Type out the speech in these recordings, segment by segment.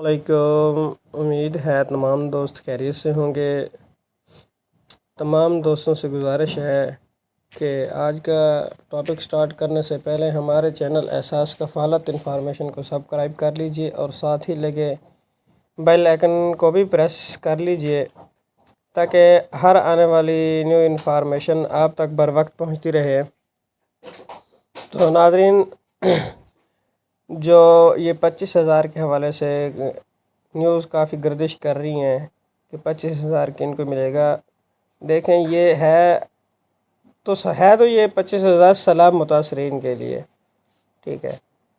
علیکم، امید ہے تمام دوست خیریت سے ہوں گے۔ تمام دوستوں سے گزارش ہے کہ آج کا ٹاپک سٹارٹ کرنے سے پہلے ہمارے چینل احساس کفالت انفارمیشن کو سبسکرائب کر لیجئے اور ساتھ ہی لگے بیل آئکن کو بھی پریس کر لیجئے تاکہ ہر آنے والی نیو انفارمیشن آپ تک بر وقت پہنچتی رہے۔ تو ناظرین، جو یہ 25,000 کے حوالے سے نیوز کافی گردش کر رہی ہیں کہ 25,000 کن کو ملے گا، دیکھیں یہ ہے تو یہ 25,000 سیلاب متاثرین کے لیے، ٹھیک ہے۔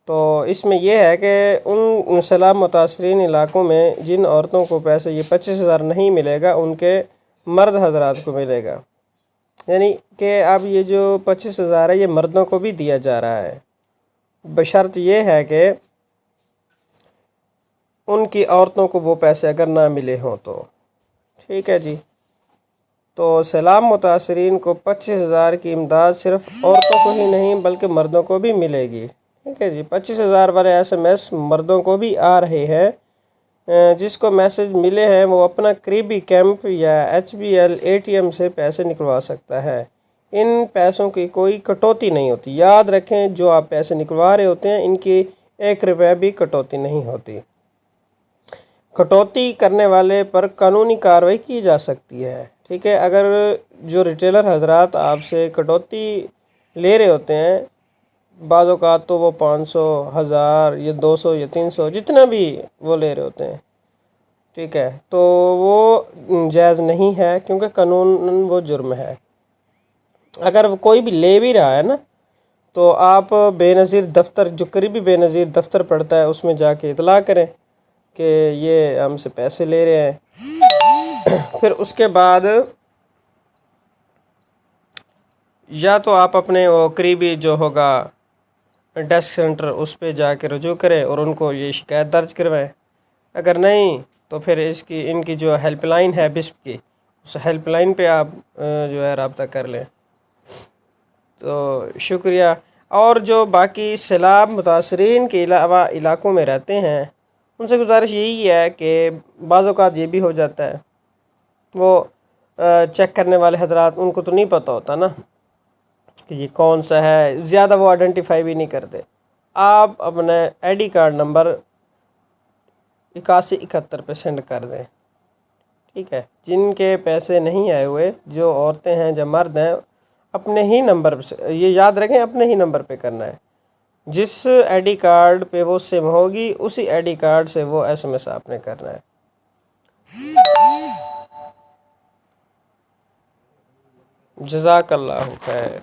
تو اس میں یہ ہے کہ ان سیلاب متاثرین علاقوں میں جن عورتوں کو پیسے یہ 25,000 نہیں ملے گا، ان کے مرد حضرات کو ملے گا، یعنی کہ اب یہ جو 25,000 ہے یہ مردوں کو بھی دیا جا رہا ہے، بشرط یہ ہے کہ ان کی عورتوں کو وہ پیسے اگر نہ ملے ہوں تو، ٹھیک ہے جی۔ تو سیلاب متاثرین کو 25,000 کی امداد صرف عورتوں کو ہی نہیں بلکہ مردوں کو بھی ملے گی، ٹھیک ہے جی۔ 25,000 والے SMS مردوں کو بھی آ رہے ہیں۔ جس کو میسج ملے ہیں وہ اپنا قریبی کیمپ یا HBL ATM سے پیسے نکلوا سکتا ہے۔ ان پیسوں کی کوئی کٹوتی نہیں ہوتی، یاد رکھیں، جو آپ پیسے نکلوا رہے ہوتے ہیں ان کی 1 روپیہ بھی کٹوتی نہیں ہوتی۔ کٹوتی کرنے والے پر قانونی کارروائی کی جا سکتی ہے، ٹھیک ہے۔ اگر جو ریٹیلر حضرات آپ سے کٹوتی لے رہے ہوتے ہیں، بعض اوقات تو وہ 500، 1000 یا 200 یا 300 جتنا بھی وہ لے رہے ہوتے ہیں، ٹھیک ہے، تو وہ جائز نہیں ہے کیونکہ قانون وہ جرم ہے۔ اگر کوئی بھی لے بھی رہا ہے نا، تو آپ بے نظیر دفتر، جو قریبی بے نظیر دفتر پڑتا ہے، اس میں جا کے اطلاع کریں کہ یہ ہم سے پیسے لے رہے ہیں۔ پھر اس کے بعد یا تو آپ اپنے وہ قریبی جو ہوگا ڈیسک سینٹر اس پہ جا کے رجوع کریں اور ان کو یہ شکایت درج کروائیں۔ اگر نہیں تو پھر ان کی جو ہیلپ لائن ہے بسپ کی، اس ہیلپ لائن پہ آپ جو ہے رابطہ کر لیں۔ تو شکریہ۔ اور جو باقی سیلاب متاثرین کے علاوہ علاقوں میں رہتے ہیں، ان سے گزارش یہی ہے کہ بعض اوقات یہ بھی ہو جاتا ہے، وہ چیک کرنے والے حضرات ان کو تو نہیں پتہ ہوتا نا کہ یہ کون سا ہے، زیادہ وہ آئیڈینٹیفائی بھی نہیں کرتے۔ آپ اپنے ID کارڈ نمبر 8171 پہ سینڈ کر دیں، ٹھیک ہے۔ جن کے پیسے نہیں آئے ہوئے، جو عورتیں ہیں جو مرد ہیں، اپنے ہی نمبر سے، یہ یاد رکھیں اپنے ہی نمبر پہ کرنا ہے۔ جس ID کارڈ پہ وہ سم ہوگی اسی ID کارڈ سے وہ SMS آپ نے کرنا ہے۔ جزاک اللہ خیر۔